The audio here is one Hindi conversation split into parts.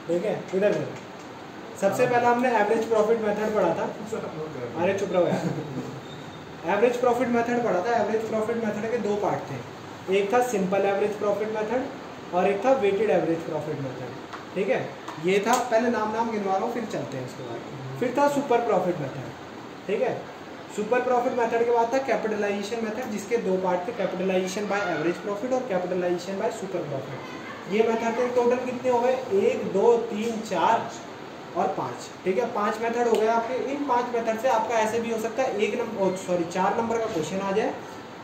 ठीक है, इधर देखो, सबसे पहला हमने एवरेज प्रॉफिट मेथड पढ़ा था। अरे चुप रहो यार। एवरेज प्रॉफिट मेथड पढ़ा था। एवरेज प्रॉफिट मेथड के दो पार्ट थे, एक था सिंपल एवरेज प्रॉफिट मेथड और एक था वेटेड एवरेज प्रॉफिट मेथड। ठीक है, ये था, पहले नाम गिनवा रहा हूँ फिर चलते हैं इसके बाद। फिर था सुपर प्रॉफिट मेथड। ठीक है, सुपर प्रॉफिट मेथड के बाद था कैपिटलाइजेशन मेथड, जिसके दो पार्ट थे, कैपिटलाइजेशन बाय एवरेज प्रॉफिट और कैपिटलाइजेशन बाय सुपर प्रॉफिट। ये मेथड थे, टोटल कितने हो गए, 1 2 3 4 और 5। ठीक है, 5 मेथड हो गए आपके। इन 5 मेथड से आपका ऐसे भी हो सकता है 4 नंबर का क्वेश्चन आ जाए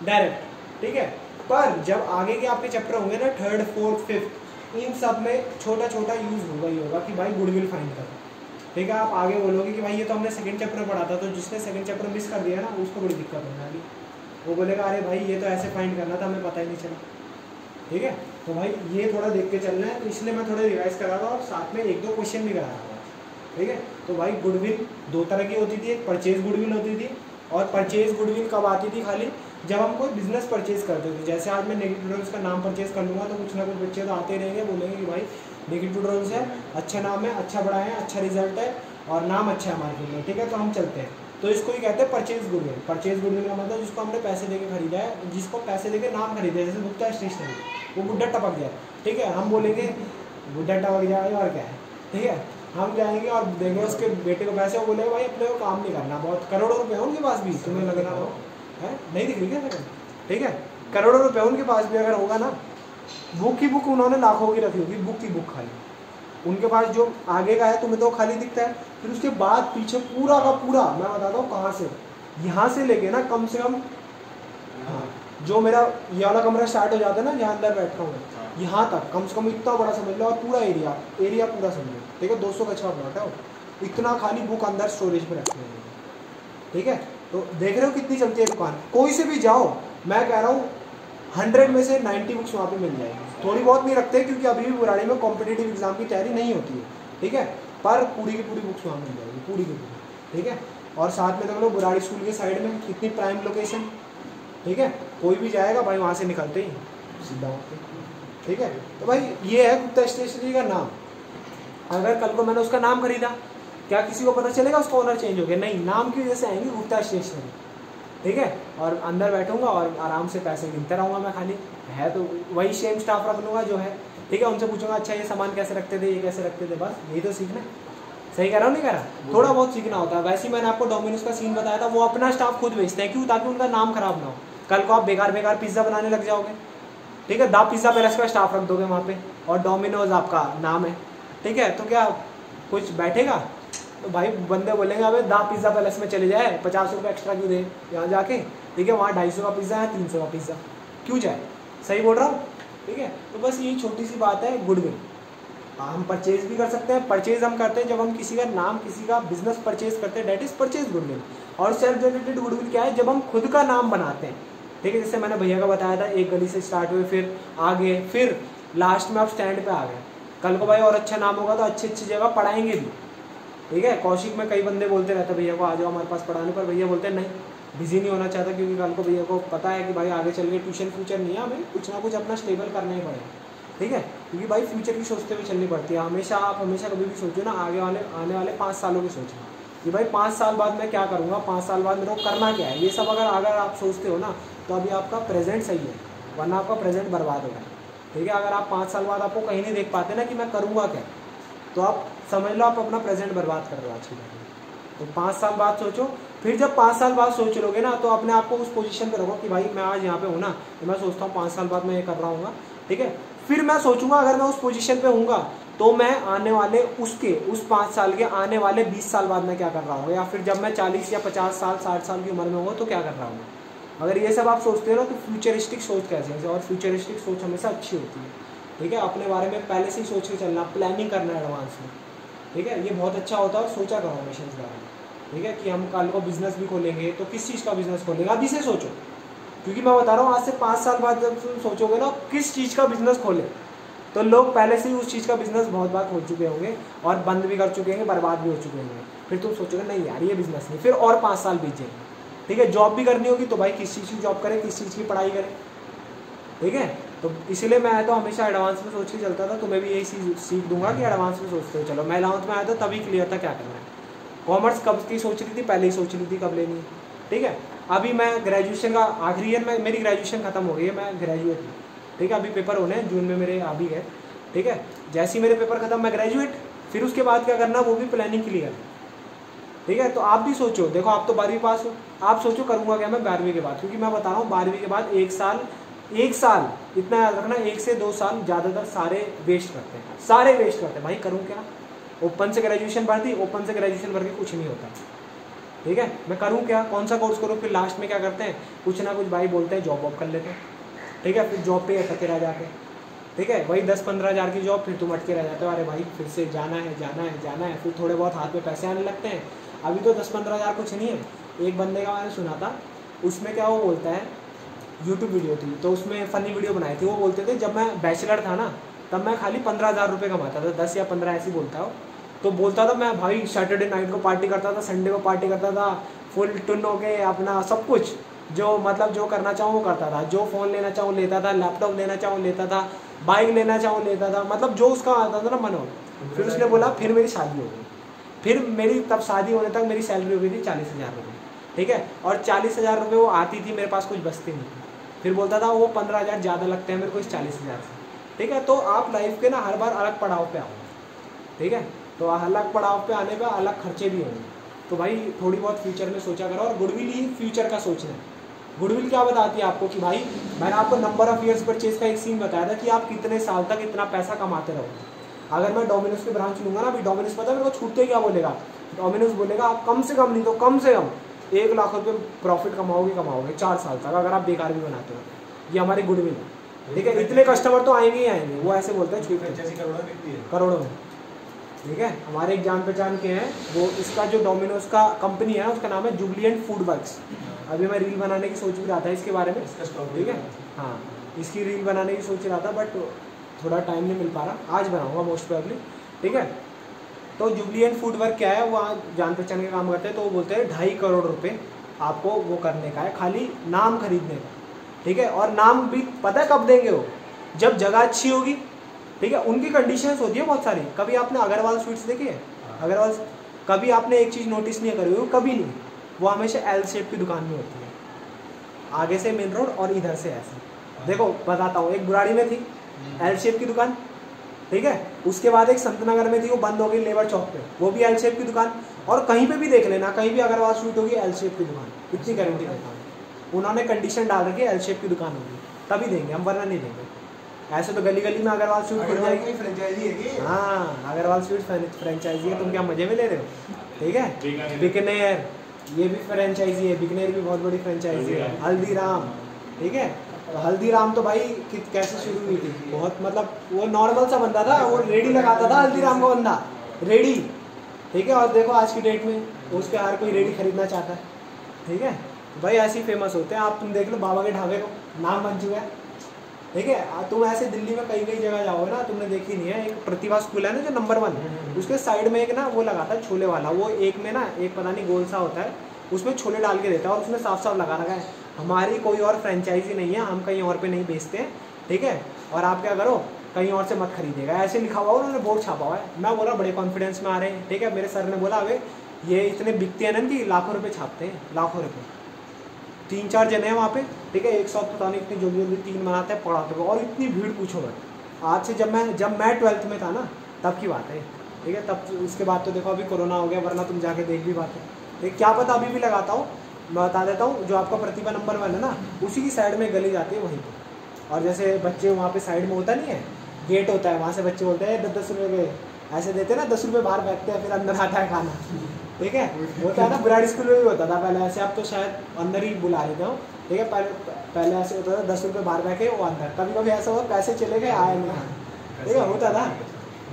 डायरेक्ट। ठीक है, पर जब आगे के आपके चैप्टर होंगे ना, 3rd 4th 5th, इन सब में छोटा छोटा यूज होगा ही होगा कि भाई गुडविल फाइंड करो। ठीक है, आप आगे बोलोगे कि भाई ये तो हमने सेकंड चैप्टर पढ़ा था, तो जिसने सेकंड चैप्टर मिस कर दिया ना उसको बड़ी दिक्कत होने वाली। वो बोलेगा अरे भाई ये तो ऐसे फाइंड करना था, हमें पता ही नहीं चला। ठीक है, तो भाई ये थोड़ा देख के चलना है, तो इसलिए मैं थोड़ा रिवाइज करा रहा हूँ और साथ में 1-2 क्वेश्चन भी करा रहा हूँ। ठीक है, तो भाई गुडविल 2 तरह की होती थी, एक परचेज गुडविल होती थी, और परचेज गुडविल कब आती थी, खाली जब हम कोई बिजनेस परचेज करते थे। जैसे आज मैं नेगेटिव ड्रोन्स का नाम परचेज कर लूँगा तो कुछ ना कुछ बच्चे तो आते रहेंगे, बोलेंगे कि भाई नेगेटिव ड्रोन्स है, अच्छा नाम है, अच्छा बड़ा है, अच्छा रिजल्ट है और नाम अच्छा है मार्केट में। ठीक है, तो हम चलते हैं, तो इसको ही कहते हैं परचेज गुडविल। परचेज गुडविल का मतलब जिसको हमने पैसे देके खरीदा है, जिसको पैसे देके नाम खरीदा है, जैसे गुप्ता स्टेशनरी, वो गुड्डा टपक जाए। ठीक है, हम बोलेंगे गुड्डा टपक जाए और क्या है। ठीक है, हम जाएंगे और देंगे उसके बेटे को पैसे, वो बोलेगा भाई अपने को काम नहीं करना, बहुत करोड़ों रुपए उनके पास भी, तुम्हें लगना हो है नहीं दिख रही क्या लगन। ठीक है, करोड़ों रुपए उनके पास भी अगर होगा ना, बुक की बुक उन्होंने लाखों की रखी होगी, बुक की बुक खाली उनके पास, जो आगे का है तुम्हें तो खाली दिखता है, फिर उसके बाद पीछे पूरा का पूरा, मैं बताता हूँ कहाँ से, यहाँ से लेके ना कम से कम, हाँ, जो मेरा ये वाला कमरा स्टार्ट हो जाता है ना जहाँ अंदर बैठता हूँ, यहाँ तक कम से कम इतना बड़ा समझ लो, और पूरा एरिया पूरा समझो। ठीक है, 200 गज का प्लॉट है, इतना खाली बुक अंदर स्टोरेज में रखते हैं। ठीक है, तो देख रहे हो कितनी चलती है दुकान, कोई से भी जाओ, मैं कह रहा हूँ 100 में से 90 बुक्स वहाँ पे मिल जाएगी। थोड़ी बहुत नहीं रखते क्योंकि अभी भी बुराड़ी में कॉम्पिटिटिव एग्जाम की तैयारी नहीं होती है। ठीक है, पर पूरी की पूरी बुक्स वहाँ मिल जाएगी, पूरी की पूरी। ठीक है, और साथ में देख लो बुराड़ी स्कूल के साइड में कितनी प्राइम लोकेशन। ठीक है, कोई भी जाएगा भाई वहाँ से निकलते ही सीधा वहाँ पे। ठीक है, तो भाई ये है गुप्ता स्टेशनरी का नाम। अगर कल को मैंने उसका नाम खरीदा, क्या किसी को पता चलेगा उसका ओनर चेंज हो गया? नहीं, नाम की वजह से आएंगे गुप्ता स्टेशनरी। ठीक है, और अंदर बैठूंगा और आराम से पैसे गिनते रहूँगा मैं, खाली है तो वही सेम स्टाफ रख लूँगा जो है। ठीक है, उनसे पूछूंगा अच्छा ये सामान कैसे रखते थे, ये कैसे रखते थे, बस यही तो सीखना है। सही कह रहा हूँ नहीं कह रहा, थोड़ा बहुत सीखना होता है। वैसे ही मैंने आपको डोमिनोज का सीन बताया था, वो अपना स्टाफ खुद बेचते हैं, क्यों? ताकि उनका नाम खराब ना हो। कल को आप बेकार पिज्जा बनाने लग जाओगे, ठीक है, दा पिज्जा पैलेस का स्टाफ रख दोगे वहाँ पे, और डोमिनोज आपका नाम है। ठीक है, तो क्या कुछ बैठेगा? तो भाई बंदे बोलेंगे अबे दा पिज्जा पैलेस में चले जाए, 50 रुपये एक्स्ट्रा क्यों दे यहाँ जाके। ठीक है, वहाँ 250 का पिज्जा है, 300 का पिज्जा, क्यों जाए? सही बोल रहा हूँ। ठीक है, तो बस यही छोटी सी बात है गुडविल। हम परचेज भी कर सकते हैं, परचेज हम करते हैं जब हम किसी का नाम, किसी का बिजनेस परचेज करते हैं, डेट इज परचेज गुडविल। और सेल्फ जनरेटेड गुडविल क्या है? जब हम खुद का नाम बनाते हैं। ठीक है, जैसे मैंने भैया का बताया था, एक गली से स्टार्ट हुए, फिर आगे, फिर लास्ट में आप स्टैंड पे आ गए। कल को भाई और अच्छा नाम होगा तो अच्छी अच्छी जगह पढ़ाएंगे भी। ठीक है, कौशिक में कई बंदे बोलते रहते भैया को आ जाओ हमारे पास पढ़ाने, पर भैया बोलते नहीं, बिजी नहीं होना चाहता, क्योंकि कल को भैया को पता है कि भाई आगे चल के ट्यूशन फ्यूचर नहीं है, हमें कुछ ना कुछ अपना स्टेबल करना ही पड़ेगा। ठीक है, क्योंकि भाई फ्यूचर की सोचते हुए चलनी पड़ती है हमेशा। आप हमेशा कभी भी सोचो ना, आने वाले 5 सालों की सोचना कि भाई 5 साल बाद मैं क्या करूँगा, 5 साल बाद मेरे को करना क्या है। ये सब अगर आप सोचते हो ना, तो अभी आपका प्रेजेंट सही है, वरना आपका प्रेजेंट बर्बाद हो गया। ठीक है, अगर आप 5 साल बाद आपको कहीं नहीं देख पाते ना कि मैं करूँगा क्या, तो आप समझ लो आप अपना प्रेजेंट बर्बाद कर रहे हो आज की डेट में। तो 5 साल बाद सोचो, फिर जब 5 साल बाद सोच लोगे ना, तो अपने आप को उस पोजीशन पे रखो कि भाई मैं आज यहाँ पे हूँ ना, तो मैं सोचता हूँ 5 साल बाद मैं ये कर रहा हूँ। ठीक है, फिर मैं सोचूंगा अगर मैं उस पोजीशन पे हूँगा तो मैं आने वाले उस 5 साल के आने वाले 20 साल बाद मैं क्या कर रहा हूँ, या फिर जब मैं 40 या 50 साल 60 साल की उम्र में होगा तो क्या कर रहा हूँ। अगर ये सब आप सोचते हो ना, तो फ्यूचरिस्टिक सोच कैसे है, और फ्यूचरिस्टिक सोच हमेशा अच्छी होती है। ठीक है, अपने बारे में पहले से ही सोच के चलना, प्लानिंग करना एडवांस में। ठीक है, ये बहुत अच्छा होता है, और सोचा करो हमेशा इस बारे में। ठीक है, कि हम कल को बिजनेस भी खोलेंगे तो किस चीज़ का बिजनेस खोलेंगे, अभी से सोचो। क्योंकि मैं बता रहा हूँ आज से 5 साल बाद जब तुम सोचोगे ना किस चीज़ का बिजनेस खोले, तो लोग पहले से ही उस चीज़ का बिजनेस बहुत बार खोल चुके होंगे, और बंद भी कर चुके होंगे, बर्बाद भी हो चुके होंगे। फिर तुम सोचोगे नहीं यार ये बिजनेस नहीं, फिर और 5 साल बीत जाएंगे। ठीक है, जॉब भी करनी होगी तो भाई किस चीज़ की जॉब करें, किस चीज़ की पढ़ाई करें। ठीक है, तो इसीलिए मैं तो हमेशा एडवांस में सोच के चलता था। तुम्हें भी यही सीख दूंगा कि एडवांस में सोचते हो चलो। मैं 11th में आया था तभी क्लियर था क्या करना है। कॉमर्स कब की सोच रही थी, पहले ही सोच रही थी कब लेनी है, ठीक है। अभी मैं ग्रेजुएशन का आखिरी ईयर में, मेरी ग्रेजुएशन खत्म हो गई है, मैं ग्रेजुएट हूँ, ठीक है। अभी पेपर होने हैं जून में मेरे, अभी है, ठीक है। जैसे ही मेरे पेपर खत्म मैं ग्रेजुएट, फिर उसके बाद क्या करना वो भी प्लानिंग क्लियर, ठीक है। तो आप भी सोचो, देखो आप तो 12वीं पास हो, आप सोचो करूँगा क्या मैं 12वीं के बाद, क्योंकि मैं बता रहा हूँ 12वीं के बाद एक साल इतना याद रखना, 1 से 2 साल ज़्यादातर सारे वेस्ट करते हैं, सारे वेस्ट करते हैं। भाई करूँ क्या, ओपन से ग्रेजुएशन भर दी, ओपन से ग्रेजुएशन भर के कुछ नहीं होता, ठीक है। मैं करूँ क्या, कौन सा कोर्स करूँ, फिर लास्ट में क्या करते हैं, कुछ ना कुछ भाई बोलते हैं जॉब वॉब कर लेते हैं, ठीक है। फिर जॉब पे अटके रह जाते हैं, ठीक है। वही 10-15 हज़ार की जॉब, फिर तुम अटके रह जाते हो, अरे भाई फिर से जाना है। फिर थोड़े बहुत हाथ में पैसे आने लगते हैं। अभी तो 10-15 हज़ार कुछ नहीं है। एक बंदे का मैंने सुना था, उसमें क्या वो बोलता है, यूट्यूब वीडियो थी तो उसमें फ़नी वीडियो बनाई थी। वो बोलते थे जब मैं बैचलर था ना तब मैं खाली 15,000 रुपये कमाता था, 10 या 15 ऐसे बोलता हो। तो बोलता था मैं भाई सैटरडे नाइट को पार्टी करता था, संडे को पार्टी करता था, फुल टुन हो के अपना सब कुछ जो मतलब जो करना चाहूँ वो करता था, जो फ़ोन लेना चाहूँ लेता था, लैपटॉप लेना चाहूँ लेता था, बाइक लेना चाहूँ लेता था, मतलब जो उसका आता था ना मन हो। फिर उसने बोला फिर मेरी शादी हो गई, फिर मेरी तब शादी होने तक मेरी सैलरी हो गई थी 40,000 रुपये, ठीक है। और 40,000 रुपये वो आती थी, मेरे पास कुछ बचती नहीं थी। फिर बोलता था वो 15,000 ज़्यादा लगते हैं मेरे को इस 40,000 से, ठीक है। तो आप लाइफ के ना हर बार अलग पड़ाव पे आओ, ठीक है। तो अलग पड़ाव पे आने पे अलग खर्चे भी होंगे। तो भाई थोड़ी बहुत फ्यूचर में सोचा करो, और गुडविल ही फ्यूचर का सोचना है। गुडविल क्या बताती है आपको कि भाई मैंने आपको नंबर ऑफ ईयर्स परचेज का एक सीन बताया था कि आप कितने साल तक इतना पैसा कमाते रहोगे। अगर मैं डोमिनोज की ब्रांच लूँगा ना, अभी डोमिनोज पता है मेरे को छूटते क्या बोलेगा, डोमिनोज बोलेगा आप कम से कम नहीं तो कम से कम 1 लाख रुपये प्रॉफिट कमाओगे 4 साल तक, अगर आप बेकार भी बनाते हो। ये हमारी गुडविल है, ठीक है। इतने कस्टमर तो आएंगे ही आएंगे, वो ऐसे बोलते हैं करोड़ों में, ठीक है। हमारे एक जान पहचान के हैं वो, इसका जो डोमिनोज का कंपनी है उसका नाम है जुबलिएंट फूड वर्क्स। अभी मैं रील बनाने की सोच भी रहा था इसके बारे में, ठीक है। हाँ, इसकी रील बनाने की सोच रहा था बट थोड़ा टाइम नहीं मिल पा रहा, आज बनाऊंगा मोस्ट प्रोबेबली, ठीक है। तो जुबलिएंट फूड वर्क क्या है, वो जान पहचान के काम करते हैं। तो वो बोलते हैं 2.5 करोड़ रुपये आपको वो करने का है, खाली नाम खरीदने का, ठीक है। और नाम भी पता है कब देंगे वो, जब जगह अच्छी होगी, ठीक है। उनकी कंडीशंस होती है बहुत सारी। कभी आपने अग्रवाल स्वीट्स देखी है, अग्रवाल, कभी आपने एक चीज़ नोटिस नहीं करी होगी, कभी नहीं, वो हमेशा एल शेप की दुकान में होती है, आगे से मेन रोड और इधर से ऐसे। देखो बताता हूँ, एक बुराड़ी में थी एल शेप की दुकान, ठीक है। उसके बाद एक संत नगर में थी, वो बंद हो गई लेबर चौक पे, वो भी एल शेप की दुकान। और कहीं पे भी देख लेना, कहीं भी अग्रवाल स्वीट होगी एल शेप की दुकान, इतनी गारंटी देता हूँ। उन्होंने कंडीशन डाल रखी है एल शेप की दुकान होगी तभी देंगे हम, वरना नहीं देंगे। ऐसे तो गली गली में अग्रवाल स्वीट खुल जाएगी, फ्रेंचाइजी है। हाँ, अग्रवाल स्वीट फ्रेंचाइजी है, तुम क्या मजे में ले रहे हो, ठीक है। बिकनेर, ये भी फ्रेंचाइजी है, बिकनेर भी बहुत बड़ी फ्रेंचाइजी है। हल्दीराम, ठीक है। तो हल्दीराम तो भाई कैसे शुरू हुई थी, बहुत मतलब वो नॉर्मल सा बंदा था, वो रेडी लगाता था हल्दीराम का बंदा, रेडी, ठीक है। और देखो आज की डेट में उस पर हर कोई रेडी खरीदना चाहता है, ठीक है। भाई ऐसे ही फेमस होते हैं। आप तुम देख लो बाबा के ढाबे को, नाम बन चुका है, ठीक है। तुम ऐसे दिल्ली में कई कई जगह जाओगे ना, तुमने देखी नहीं है, एक प्रतिभा स्कूल है ना जो नंबर 1, उसके साइड में एक ना वो लगाता है छोले वाला, वो एक में ना एक पता नहीं गोल सा होता है, उसमें छोले डाल के देता है, और उसमें साफ साफ लगा रखा है हमारी कोई और फ्रेंचाइजी नहीं है, हम कहीं और पे नहीं बेचते हैं, ठीक है। और आप क्या करो, कहीं और से मत खरीदेगा, ऐसे लिखा हुआ, उन्होंने बोर्ड छापा हुआ है। मैं बोला बड़े कॉन्फिडेंस में आ रहे हैं, ठीक है। मेरे सर ने बोला अबे ये इतने बिकते हैं ना कि लाखों रुपये छापते हैं, लाखों रुपये। 3-4 जने हैं वहाँ पे, ठीक है। एक साथ पता नहीं इतनी जल्दी जल्दी 3 बनाते हैं पढ़ाते हुए, और इतनी भीड़ पूछो मत। आज से जब मैं 12th में था ना तब की बात है, ठीक है। तब उसके बाद तो देखो अभी कोरोना हो गया, वरना तुम जाके देख भी पाते, ठीक। क्या पता अभी भी लगाता हूँ, मैं बता देता हूँ। जो आपका प्रतिभा नंबर 1 है ना, उसी की साइड में गली जाती है वहीं पर। और जैसे बच्चे वहाँ पे साइड में होता नहीं है, गेट होता है, वहाँ से बच्चे बोलते हैं 10-10 रुपये के ऐसे देते हैं ना, 10 रुपये बाहर फेंकते हैं, फिर अंदर आता है खाना, ठीक है। होता है ना, बुराड़ी स्कूल में भी होता था पहले ऐसे, अब तो शायद अंदर ही बुला लेते हो, ठीक है। पहले ऐसे होता था 10 रुपये बाहर फेंके वो अंदर, कभी कभी ऐसा हुआ पैसे चले गए आए नहीं, ठीक है, होता था,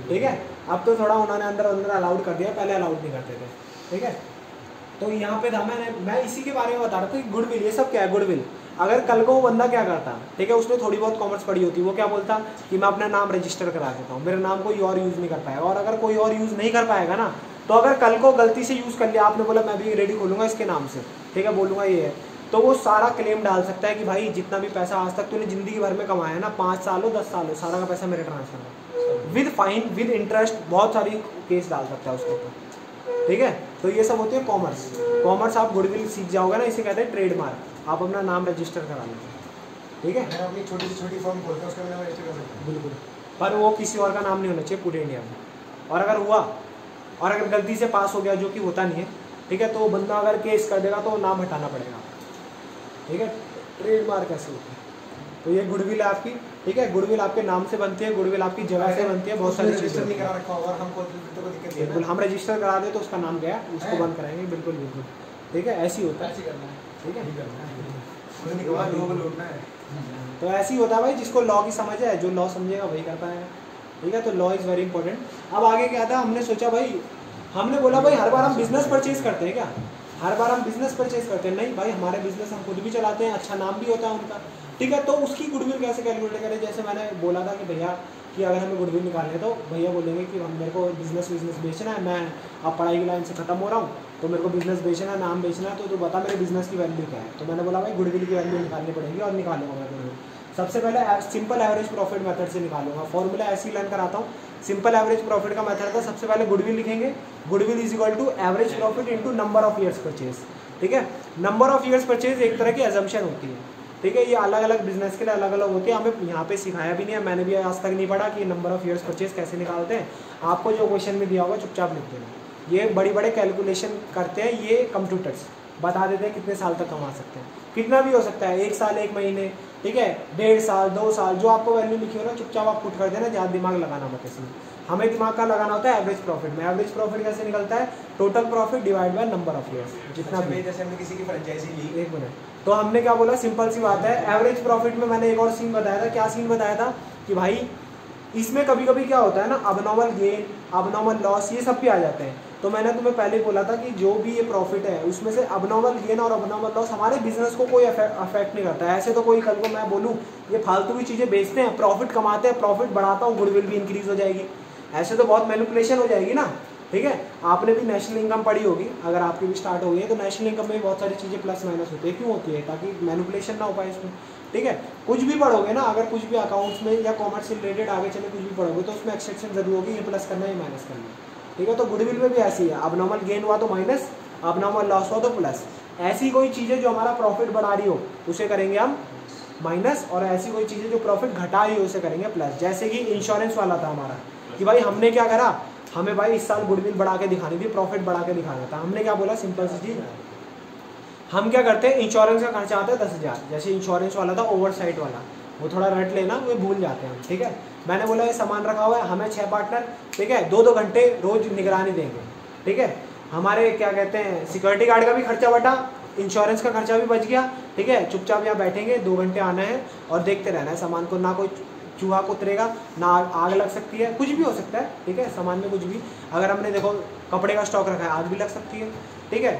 ठीक है। अब तो थोड़ा उन्होंने अंदर अलाउड कर दिया, पहले अलाउड नहीं करते थे, ठीक है। तो यहाँ पे था मैं इसी के बारे में बता रहा था कि गुडविल, ये सब क्या है गुडविल। अगर कल को वो बंदा क्या करता, ठीक है, उसने थोड़ी बहुत कॉमर्स पढ़ी होती, वो क्या बोलता कि मैं अपना नाम रजिस्टर करा देता हूँ, मेरा नाम कोई और यूज़ नहीं कर पाएगा। और अगर कोई और यूज़ नहीं कर पाएगा ना, तो अगर कल को गलती से यूज़ कर लिया, आपने बोला मैं भी रेडी खोलूँगा इसके नाम से, ठीक है, बोलूँगा ये है, तो वो सारा क्लेम डाल सकता है कि भाई जितना भी पैसा आज तक तूने जिंदगी भर में कमाया है ना, 5 साल हो 10 साल हो, सारा का पैसा मेरे ट्रांसफर है, विद फाइन विद इंटरेस्ट, बहुत सारी केस डाल सकता है उसके ऊपर। ठीक है, तो ये सब होते हैं कॉमर्स। कॉमर्स आप गुडविल सीख जाओगे ना, इसे कहते हैं ट्रेडमार्क। आप अपना नाम रजिस्टर करा लेंगे। ठीक है, अपनी छोटी से छोटी फॉर्म खोलते हैं, उसका नाम रजिस्टर कर सकते हैं। बिल्कुल, पर वो किसी और का नाम नहीं होना चाहिए पूरे इंडिया में। और अगर हुआ और अगर गलती से पास हो गया, जो कि होता नहीं है, ठीक है, तो बंदा अगर केस कर देगा तो नाम हटाना पड़ेगा। ठीक है, ट्रेडमार्क ऐसे होती है। तो ये गुडविल है आपकी। ठीक है, गुडविल आपके नाम से बनती है, गुडविल आपकी जगह से बनती है, बहुत सारी रजिस्टर नहीं करा रखा होगा और हमको तो कोई दिक्कत नहीं है। बिल्कुल, हम रजिस्टर करा दे तो उसका नाम गया, उसको बंद कराएंगे। बिल्कुल बिल्कुल, ठीक है, ऐसे ही होता है। ऐसे करना है, ठीक है, मुझे नहीं कहा लोगों को लूटना है। तो ऐसे ही होता है भाई, जिसको लॉ की समझ है, जो लॉ समझेगा वही कर पाएगा। ठीक है, तो लॉ इज़ वेरी इंपॉर्टेंट। अब आगे क्या था, हमने सोचा भाई, हमने बोला भाई हर बार हम बिजनेस परचेज करते हैं क्या, हर बार हम बिजनेस परचेज करते हैं? नहीं भाई, हमारे बिजनेस हम खुद भी चलाते हैं, अच्छा नाम भी होता है उनका। ठीक है, तो उसकी गुडविल कैसे कैलकुलेट करें? जैसे मैंने बोला था कि भैया कि अगर हमें गुडविल निकालने, तो भैया बोलेंगे कि हम मेरे को बिजनेस बेचना है, मैं अब पढ़ाई की लाइन से खत्म हो रहा हूँ, तो मेरे को बिजनेस बेचना है, नाम बेचना है, तो तू बता मेरे बिजनेस की वैल्यू क्या है। तो मैंने बोला भाई गुडविल की वैल्यू निकालनी पड़ेगी, और निकालूंगा मैं गुडविल। सबसे पहले सिंपल एवरेज प्रॉफिट मेथड से निकालूंगा। फॉर्मूला ऐसे ही लर्न कराता हूँ। सिंपल एवरेज प्रॉफिट का मेथड था, सबसे पहले गुडविल लिखेंगे। Goodwill is equal to average profit into number of years purchase. ठीक है, नंबर ऑफ ईयर्स परचेज एक तरह की अजम्पशन होती है। ठीक है, ये अलग अलग बिजनेस के लिए अलग अलग होती है। हमें यहाँ पे सिखाया भी नहीं है, मैंने भी आज तक नहीं पढ़ा कि नंबर ऑफ ईयर्स परचेज कैसे निकालते हैं। आपको जो क्वेश्चन में दिया होगा चुपचाप लिख देना। ये बड़ी बड़े कैलकुलेशन करते हैं, ये कंप्यूटर्स बता देते हैं कितने साल तक कमा सकते हैं। कितना भी हो सकता है, 1 साल 1 महीने, ठीक है, 1.5 साल 2 साल, जो आपको वैल्यू लिखी हो ना, चुपचाप आप पुट कर देना, ज़्यादा दिमाग लगाना मत इसमें। हमें दिमाग का लगाना होता है एवरेज प्रॉफिट में। एवरेज प्रॉफिट कैसे निकलता है? Total profit divide by number of years, जितना भी। जैसे हमने किसी की फ्रेंचाइजी ली, 1 मिनट, तो हमने क्या बोला, सिंपल सी बात है। एवरेज प्रॉफिट में मैंने एक और सीन बताया था। क्या सीन बताया था कि भाई इसमें कभी कभी क्या होता है ना, अबनॉर्मल गेन, अबनॉर्मल लॉस, ये सब भी आ जाते हैं। तो मैंने तुम्हें पहले बोला था कि जो भी ये प्रॉफिट है, उसमें से अबनॉर्मल गेन और अबनॉर्मल लॉस हमारे बिजनेस को कोई अफेक्ट नहीं करता है। ऐसे तो कोई कल को मैं बोलूँ ये फालतू की चीज़ें बेचते हैं, प्रॉफिट कमाते हैं, प्रॉफिट बढ़ाता हूँ, गुडविल भी इंक्रीज हो जाएगी, ऐसे तो बहुत मैनिपुलेशन हो जाएगी ना। ठीक है, आपने भी नेशनल इनकम पढ़ी होगी, अगर आपकी भी स्टार्ट हो गई है, तो नेशनल इनकम में बहुत सारी चीज़ें प्लस माइनस होती है। क्यों होती है? ताकि मैनिपुलेशन ना हो पाए इसमें। ठीक है, कुछ भी पढ़ोगे ना, अगर कुछ भी अकाउंट्स में या कॉमर्स से रिलेटेड आगे चले कुछ भी पढ़ोगे, तो उसमें एक्सट्रैक्शन जरूर होगी, ये प्लस करना है, माइनस करना है। ठीक है, तो गुडविल में भी ऐसी है, अबनॉर्मल गेन हुआ तो माइनस, अबनॉर्मल लॉस हुआ तो प्लस। ऐसी कोई चीज़ें जो हमारा प्रॉफिट बढ़ा रही हो उसे करेंगे हम माइनस, और ऐसी कोई चीज़ें जो प्रॉफिट घटा रही हो उसे करेंगे प्लस। जैसे कि इंश्योरेंस वाला था हमारा, कि भाई हमने क्या करा, हमें भाई इस साल गुडविल बढ़ा के दिखानी थी, प्रॉफिट बढ़ा के दिखाना था। हमने क्या बोला, सिंपल सी चीज, हम क्या करते हैं, इंश्योरेंस का खर्चा आता है 10,000, जैसे इंश्योरेंस वाला था ओवरसाइट वाला, वो थोड़ा रट लेना, वो भूल जाते हैं हम। ठीक है, मैंने बोला ये सामान रखा हुआ है, हमें 6 पार्टनर, ठीक है, 2-2 घंटे रोज निगरानी देंगे। ठीक है, हमारे क्या कहते हैं, सिक्योरिटी गार्ड का भी खर्चा बटा, इंश्योरेंस का खर्चा भी बच गया। ठीक है, चुपचाप यहाँ बैठेंगे, 2 घंटे आना है और देखते रहना है सामान को, ना कोई चूहा को उतरेगा, ना आग लग सकती है, कुछ भी हो सकता है। ठीक है, सामान में कुछ भी, अगर हमने देखो कपड़े का स्टॉक रखा है, आग भी लग सकती है। ठीक है,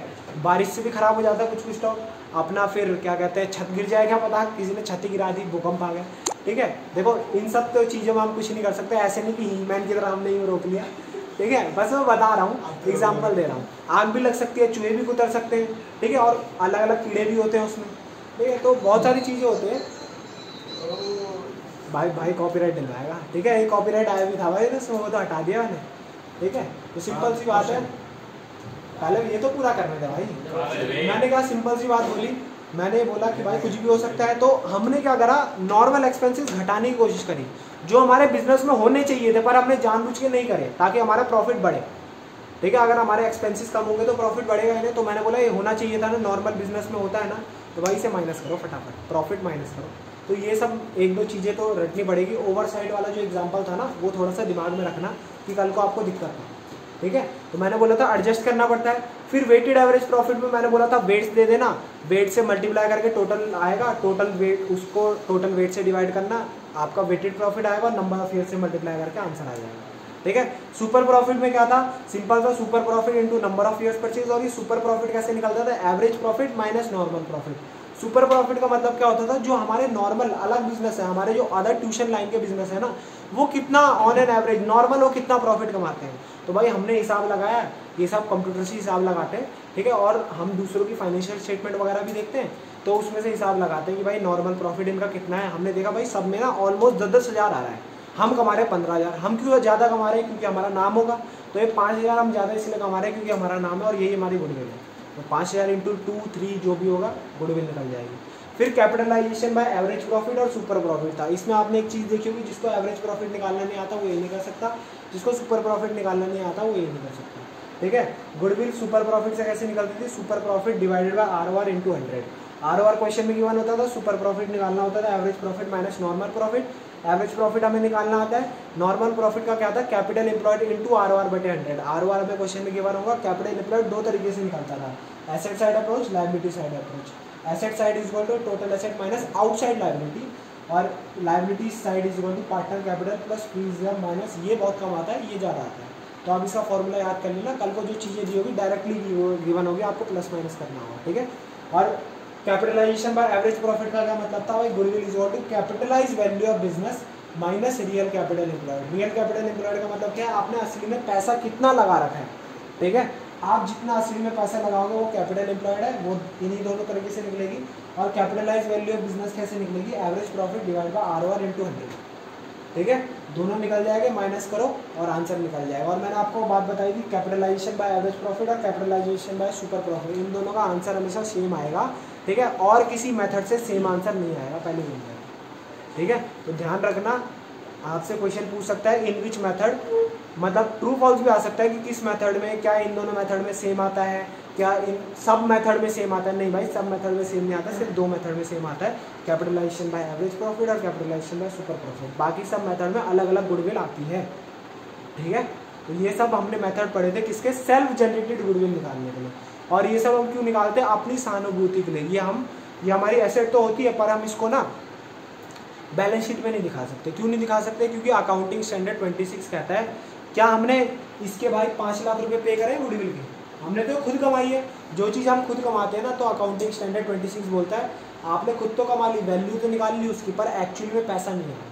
बारिश से भी खराब हो जाता है कुछ स्टॉक अपना, फिर क्या कहते हैं, छत गिर जाए, क्या पता किसी ने छत ही गिरा दी, भूकंप आ गया। ठीक है, देखो इन सब तो चीज़ों में हम कुछ नहीं कर सकते, ऐसे नहीं कि हीमैन की तरह हमने ही रोक लिया। ठीक है, बस मैं बता रहा हूँ, एग्जाम्पल दे रहा हूँ। आग भी लग सकती है, चूहे भी कुतर सकते हैं। ठीक है, और अलग अलग कीड़े भी होते हैं उसमें। ठीक है, तो बहुत सारी चीज़ें होती हैं। भाई कॉपीराइट डलवाएगा। ठीक है, ये कॉपीराइट आया भी था भाई, तो वो तो हटा दिया मैंने। ठीक है, तो सिंपल सी बात है, पहले ये तो पूरा करने थे भाई। मैंने कहा सिंपल सी बात बोली, मैंने बोला कि भाई कुछ भी हो सकता है। तो हमने क्या करा, नॉर्मल एक्सपेंसेस घटाने की कोशिश करी, जो हमारे बिजनेस में होने चाहिए थे, पर हमने जानबूझ के नहीं करे ताकि हमारा प्रॉफिट बढ़े। ठीक है, अगर हमारे एक्सपेंसेस कम होंगे तो प्रॉफिट बढ़ेगा ही नहीं। तो मैंने बोला ये होना चाहिए था ना, नॉर्मल बिजनेस में होता है ना, तो भाई से माइनस करो फटाफट, प्रॉफिट माइनस करो। तो ये सब 1-2 चीज़ें तो रटनी पड़ेगी। ओवरसाइड वाला जो एग्जांपल था ना, वो थोड़ा सा दिमाग में रखना कि कल को आपको दिक्कत ना। ठीक है, तो मैंने बोला था एडजस्ट करना पड़ता है। फिर वेटेड एवरेज प्रॉफिट में मैंने बोला था वेट्स दे देना, वेट से मल्टीप्लाई करके टोटल आएगा, टोटल वेट, उसको टोटल वेट से डिवाइड करना, आपका वेटेड प्रॉफिट आएगा, नंबर ऑफ ईयर से मल्टीप्लाई करके आंसर आ जाएगा। ठीक है, सुपर प्रॉफिट में क्या था, सिंपल था, super profit into number of years purchase. और ये सुपर प्रॉफिट कैसे निकलता था, average profit minus normal profit. Super profit का मतलब क्या होता था, जो हमारे नॉर्मल अलग बिजनेस है, हमारे जो अदर ट्यूशन लाइन के बिजनेस है ना, वो कितना ऑन एन एवरेज नॉर्मल वो कितना प्रॉफिट कमाते हैं। तो भाई हमने हिसाब लगाया, ये सब कंप्यूटर से हिसाब लगाते हैं। ठीक है, और हम दूसरों की फाइनेंशियल स्टेटमेंट वगैरह भी देखते हैं। तो उसमें से हिसाब लगाते हैं कि भाई नॉर्मल प्रॉफिट इनका कितना है। हमने देखा भाई सब में ना ऑलमोस्ट 10-10 हज़ार आ रहा है, हम कमा रहे हैं 15,000। हम क्यों ज़्यादा कमा रहे हैं? क्योंकि हमारा नाम होगा। तो ये 5,000 हम ज़्यादा इसलिए कमा रहे हैं क्योंकि हमारा नाम है और यही हमारी गुडविल है। तो 5,000 इंटू 2, 3 जो भी होगा गुडविल निकल जाएगी। फिर कैपिटलाइजेशन बाय एवरेज प्रॉफिट और सुपर प्रॉफिट था। इसमें आपने एक चीज़ देखी होगी, जिसको एवरेज प्रॉफिट निकालना नहीं आता वो ये नहीं कर सकता, जिसको सुपर प्रॉफिट निकालना नहीं आता वो ये नहीं कर सकता। ठीक है, गुडविल सुपर प्रॉफिट से कैसे निकलती थी? Super profit divided by ROR into 100। ROR question में गिवन होता था, सुपर प्रॉफिट निकालना होता था average profit minus normal profit. Average profit हमें निकालना आता है, नॉर्मल प्रॉफिट का क्या था? कैपिटल एम्प्लॉयड इंटू ROR बटे 100। ROR हमें क्वेश्चन में गिवन होगा, कैपिटल एम्प्लॉयड दो तरीके से निकलता था, asset side approach, liability side approach. Asset side is equal to total asset minus outside liability, और liability side is equal to partner capital plus free reserve minus, ये बहुत कम आता है, ये ज़्यादा आता है। तो आप इसका फॉर्मूला याद कर लेना, कल को जो चीज़ें दी होगी डायरेक्टली गिवन होगी, आपको प्लस माइनस करना होगा। ठीक है, और कैपिटलाइजेशन बाय एवरेज प्रॉफिट का क्या मतलब था? भाई goodwill is equal to capitalise value of business minus real capital employed. Real capital employed का मतलब क्या है? आपने असली में पैसा कितना लगा रखा है। ठीक है, आप जितना असली में पैसा लगाओगे वो कैपिटल एम्प्लॉयड है, वो इन्हीं दोनों तरीके से निकलेगी। और कैपिटलाइज वैल्यू ऑफ बिजनेस कैसे निकलेगी? Average profit divide by ROR into 100। ठीक है, दोनों निकल जाएंगे, माइनस करो और आंसर निकल जाएगा। और मैंने आपको बात बताई थी, कैपिटलाइजेशन बाय एवरेज प्रॉफिट और कैपिटलाइजेशन बाय सुपर प्रॉफिट, इन दोनों का आंसर हमेशा सेम आएगा। ठीक है, और किसी मेथड से सेम आंसर नहीं आएगा, पहले मिल जाएगा। ठीक है, तो ध्यान रखना, आपसे क्वेश्चन पूछ सकता है इन विच मेथड, मतलब ट्रू फॉल्स भी आ सकता है कि किस मेथड में, क्या इन दोनों मेथड में सेम आता है, क्या इन सब मेथड में सेम आता है? नहीं भाई, सब मेथड में सेम नहीं आता, सिर्फ दो मेथड में सेम आता है, कैपिटलाइजेशन बाय एवरेज प्रॉफिट और कैपिटलाइजेशन बाय सुपर प्रॉफिट। बाकी सब मेथड में अलग अलग गुडविल आती है। ठीक है, तो ये सब हमने मेथड पढ़े थे किसके? सेल्फ जनरेटेड गुडविल निकालने के लिए। और ये सब हम क्यों निकालते हैं? अपनी सहानुभूति के लिए। ये हमारी एसेट तो होती है, पर हम इसको ना बैलेंस शीट में नहीं दिखा सकते। क्यों नहीं दिखा सकते? क्योंकि अकाउंटिंग स्टैंडर्ड 26 कहता है, क्या हमने इसके भाई 5 लाख रुपए पे करे गुडविल के? हमने तो खुद कमाई है। जो चीज़ हम खुद कमाते हैं ना, तो अकाउंटिंग स्टैंडर्ड 26 बोलता है आपने खुद तो कमा ली, वैल्यू तो निकाल ली उसकी, पर एक्चुअली में पैसा नहीं आया।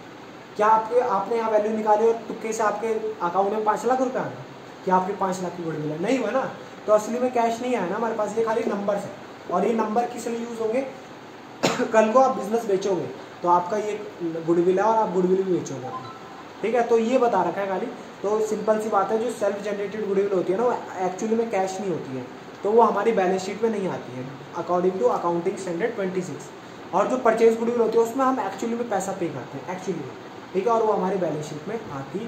क्या आपने यहाँ वैल्यू निकाली और तुक्के से आपके अकाउंट में 5 लाख रुपये आ गए? क्या आपके 5 लाख की गुडविल है? नहीं हुआ ना, तो असली में कैश नहीं आया ना हमारे पास, ये खाली नंबर्स है। और ये नंबर किस लिए यूज़ होंगे? कल को आप बिजनेस बेचोगे तो आपका ये गुडविल है और आप गुडविल भी बेचोगे। ठीक है, तो ये बता रखा है खाली। तो सिंपल सी बात है, जो सेल्फ जनरेटेड गुडविल होती है ना, वो एक्चुअली में कैश नहीं होती है, तो वो हमारी बैलेंस शीट में नहीं आती है अकॉर्डिंग टू अकाउंटिंग स्टैंडर्ड 26। और जो परचेज गुडविल होती है उसमें हम एक्चुअली में पैसा पे करते हैं एक्चुअली में। ठीक है, और वो हमारी बैलेंस शीट में आती है।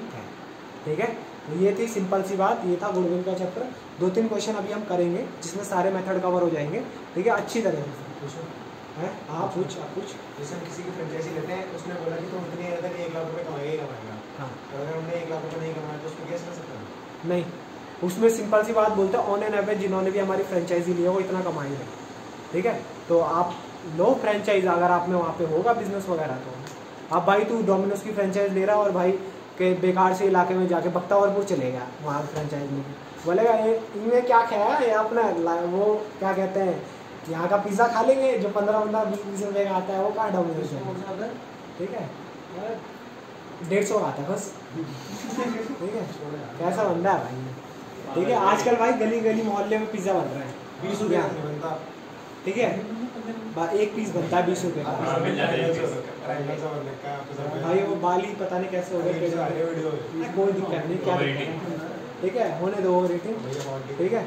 ठीक है, तो ये थी सिंपल सी बात, ये था गुडविल का चैप्टर। 2-3 क्वेश्चन अभी हम करेंगे जिसमें सारे मेथड कवर हो जाएंगे। ठीक है, अच्छी तरह से है। आप पूछ जैसे हम किसी की फ्रेंचाइजी लेते हैं, उसने बोला कि तुम इतने 1 लाख रुपए कमाएगा। हाँ, तो अगर हमने 1 लाख रुपए नहीं कमाया तो उसको कैसे कर सकते हैं? नहीं, उसमें सिंपल सी बात बोलते हैं, ऑन एन एवरेज जिन्होंने भी हमारी फ्रेंचाइजी ली है वो इतना कमाई है। ठीक है, तो आप लो फ्रेंचाइज, अगर आप में वहाँ पे होगा बिजनेस वगैरह, तो अब भाई तू डोमिनोज की फ्रेंचाइज ले रहा और भाई के बेकार से इलाके में जाके बख्तावरपुर चले गया, वहाँ फ्रेंचाइज में बोलेगा ये इनमें क्या खाया, ये अपना वो क्या कहते हैं, यहाँ का पिज़्ज़ा खा लेंगे जो 15-20 रुपये का आता है, वो कहाँ डोमिनोज है। ठीक है, 150 का आता है बस। ठीक है, कैसा बंदा है भाई। ठीक है, आजकल भाई गली गली मोहल्ले में पिज़्ज़ा बन रहा है 20 रुपये बनता। ठीक है, एक पीस बनता है 20 रुपये का। भाई वो बाली पता नहीं कैसे हो गए, कोई दिक्कत नहीं, क्या दिक्कत है। ठीक है, होने दो रेटिंग। ठीक है,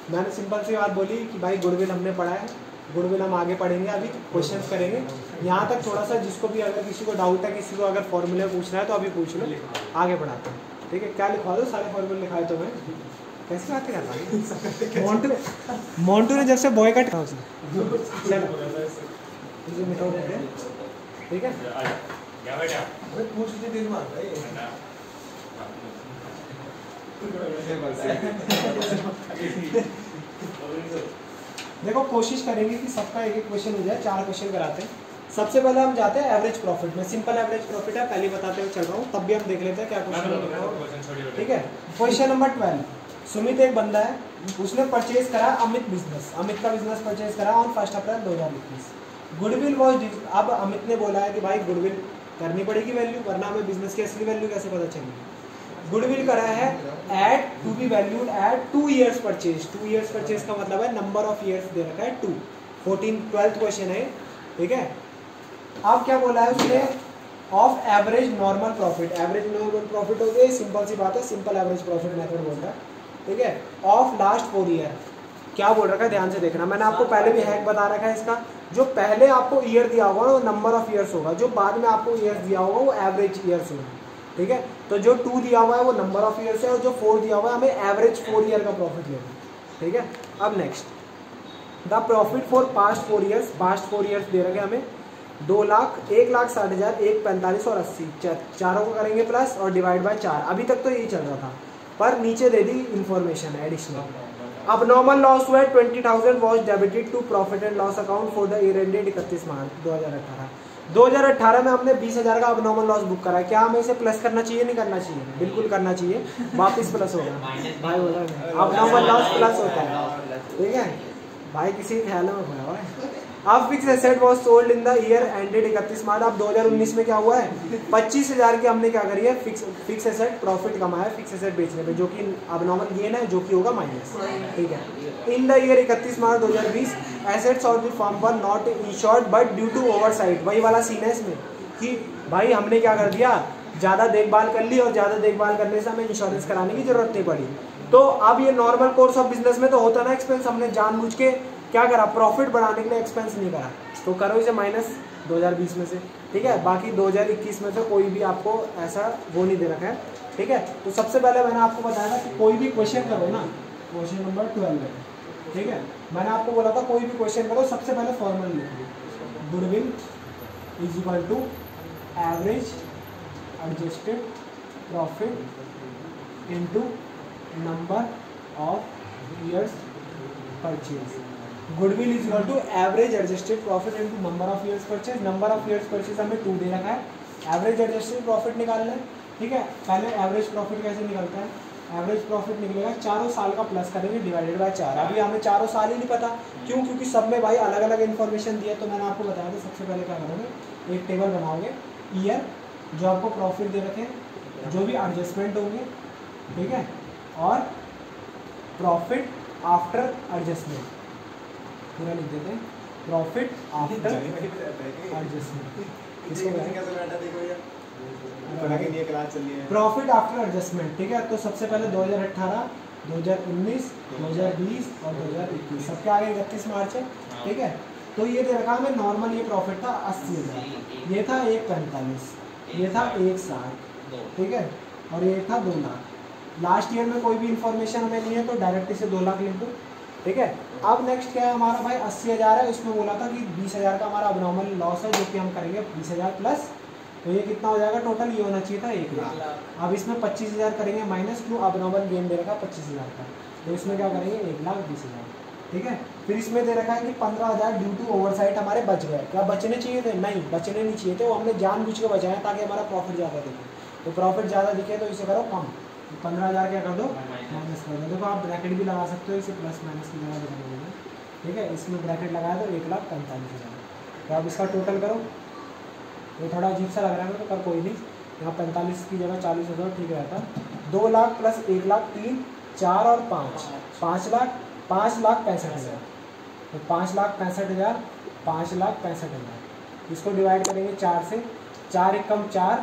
मैंने सिंपल सी बात बोली कि भाई गुडविल हमने पढ़ा है, गुडविल हम आगे पढ़ेंगे, अभी क्वेश्चंस करेंगे यहाँ तक। थोड़ा सा जिसको भी अगर किसी को डाउट है, किसी को अगर फॉर्मूले पूछना है तो अभी पूछ लो, आगे बढ़ाते हैं। ठीक है, क्या लिखवा दो, सारे फॉर्मूले लिखाए तो मैं कैसे बातें कर रहा हूँ। मोन्टू ने जब से बॉय कट था उसने, मिठाई देते हैं। ठीक है, देखो कोशिश करेंगे कि सबका एक क्वेश्चन हो जाए, 4 क्वेश्चन कराते हैं। सबसे पहले हम जाते हैं एवरेज प्रॉफिट में। सिंपल एवरेज प्रॉफिट है, पहले बताते हुए चल रहा हूँ, तब भी हम देख लेते हैं क्या क्वेश्चन। ठीक है, क्वेश्चन नंबर 12। सुमित एक बंदा है, उसने परचेज करा अमित बिजनेस, अमित का बिजनेस परचेज करा ऑन 1 अप्रैल 2021। गुडविल वॉज, अब अमित ने बोला है कि भाई गुडविल करनी पड़ेगी वैल्यू, वरना हमें बिजनेस की असली वैल्यू कैसे पता चलेगी। गुडविल करा है at to be valued at 2 years purchase. 2 years purchase का मतलब है नंबर ऑफ ईयर्स दे रखा है 2। 12th क्वेश्चन है, ठीक है। अब क्या बोला है उसने, of average normal profit, average normal profit हो गई, सिंपल सी बात है, सिंपल एवरेज प्रॉफिट मेथड बोल रहा है, ठीक है। ऑफ लास्ट 4 ईयर, क्या बोल रखा है ध्यान से देखना, मैंने आपको पहले भी हैक बता रखा है इसका, जो पहले आपको ईयर दिया होगा वो नंबर ऑफ ईयर्स होगा, जो बाद में आपको ईयर्स दिया होगा वो एवरेज ईयर्स होगा, ठीक है। तो जो 2 दिया हुआ है वो नंबर ऑफ ईयर्स है, और जो 4 दिया हुआ है हमें एवरेज 4 ईयर का प्रॉफिट लेना, ठीक है। अब next, the profit for past 4 years, past 4 years they रखे हमें 2 लाख, 1,60,000, 1,45 और 80, चारों को करेंगे प्लस और डिवाइड बाय 4। अभी तक तो यही चल रहा था, पर नीचे दे दी इन्फॉर्मेशन है एडिशनल। अब नॉर्मल लॉस हुआ है 20,000 was debited to profit and loss account for the year ended 31 March 2018। 2018 में हमने 20,000 का अब नॉर्मल लॉस बुक करा है, क्या हमें इसे प्लस करना चाहिए, नहीं करना चाहिए? बिल्कुल करना चाहिए, वापस प्लस होगा भाई, बोला अब नॉर्मल लॉस प्लस होता है, ठीक है भाई, किसी ख्याल में खोया हुआ है। अब fix asset was sold in the year ended 31 मार्च। अब 2019 में क्या हुआ है, 25,000 की हमने क्या करी है, फिक्स एसेट प्रॉफिट कमाया है फिक्स एसेट बेचने पे, जो कि अब नॉर्मल गेन है, जो कि होगा माइनस, ठीक है। In the year 31 March 2020 assets of the firm were not insured but due to oversight. वही वाला सीन है इसमें कि भाई हमने क्या कर दिया, ज़्यादा देखभाल कर ली, और ज़्यादा देखभाल करने से हमें इंश्योरेंस कराने की जरूरत नहीं पड़ी। तो अब ये नॉर्मल कोर्स ऑफ बिजनेस में तो होता ना एक्सपेंस, हमने जानबूझ के क्या करा, प्रॉफिट बढ़ाने के लिए एक्सपेंस नहीं करा, तो करो इसे माइनस 2020 में से, ठीक है। बाकी 2021 में से कोई भी आपको ऐसा वो नहीं दे रखा है, ठीक है। तो सबसे पहले मैंने आपको बताया था कि कोई भी क्वेश्चन करो ना, क्वेश्चन नंबर 12 है, ठीक है। मैंने आपको बोला था कोई भी क्वेश्चन करो, सबसे पहले फॉर्मूला लिखो, goodwill is equal to average adjusted profit into number of years purchase. Goodwill is equal to average adjusted profit into number of years purchase. Number of years purchase हमें 2 दे रखा है, एवरेज एडजस्टेड प्रॉफिट निकालना है, ठीक है। पहले एवरेज प्रॉफिट कैसे निकलता है, एवरेज प्रॉफिट निकलेगा 4 साल का प्लस करेंगे डिवाइडेड बाय 4। अभी हमें 4 साल ही नहीं पता, क्यों, क्योंकि सब में भाई अलग अलग इन्फॉर्मेशन दिया। तो मैंने आपको बताया था सबसे पहले क्या करोगे, एक टेबल बनाओगे, ईयर जो आपको प्रॉफिट दे रखे हैं, जो भी एडजस्टमेंट होंगे, ठीक है, और प्रॉफिट आफ्टर एडजस्टमेंट पूरा लिख देते हैं, प्रॉफिट आफ्टर एडजस्टमेंट, इसको प्रॉफिट आफ्टर एडजस्टमेंट, ठीक है। तो सबसे पहले 2018, 2019, 2020 और 2021, सबके आगे 31 मार्च है, ठीक है। तो ये दे रखा हमें नॉर्मल, ये प्रॉफिट था 80,000, ये था 1,45, ये था 1,60, ठीक है, और ये था 2 लाख। लास्ट ईयर में कोई भी इंफॉर्मेशन हमें नहीं है, तो डायरेक्ट इसे 2 लाख लिख दो, ठीक है। अब नेक्स्ट क्या है हमारा भाई, 80,000 है, उसमें बोला था कि 20,000 का हमारा अबनॉर्मल लॉस है, जो कि हम करेंगे 20,000 प्लस, तो ये कितना हो जाएगा टोटल, ये होना चाहिए था 1 लाख। अब इसमें 25,000 करेंगे माइनस, क्यों, अबनॉर्मल गेन दे रखा 25,000 का, तो इसमें क्या करेंगे 1,20,000, ठीक है। फिर इसमें दे रखा है कि 15,000 ड्यू टू ओवरसाइट हमारे बच गए। क्या बचने चाहिए थे? नहीं, बचने नहीं चाहिए थे, वो हमने जानबूझ के बचाया ताकि हमारा प्रॉफिट ज़्यादा दिखे। तो प्रॉफिट ज़्यादा दिखे तो इसे करो कम, 15,000 क्या कर दो, माइनस कर दो। देखो आप ब्रैकेट भी लगा सकते हो, इसे प्लस माइनस की जगह दिखाने देना, ठीक है। इसमें ब्रैकेट लगाया तो 1,45,000। तो आप इसका टोटल करो, ये थोड़ा अजीब सा लग रहा है तो पर कोई नहीं, यहाँ 45 की जगह 40 होता ठीक रहता। 2 लाख प्लस 1 लाख 3, 4 और 5, 5 लाख, 5,65,000। तो 5,65,000, 5,65,000, इसको डिवाइड करेंगे 4 से, 4 एकम 4,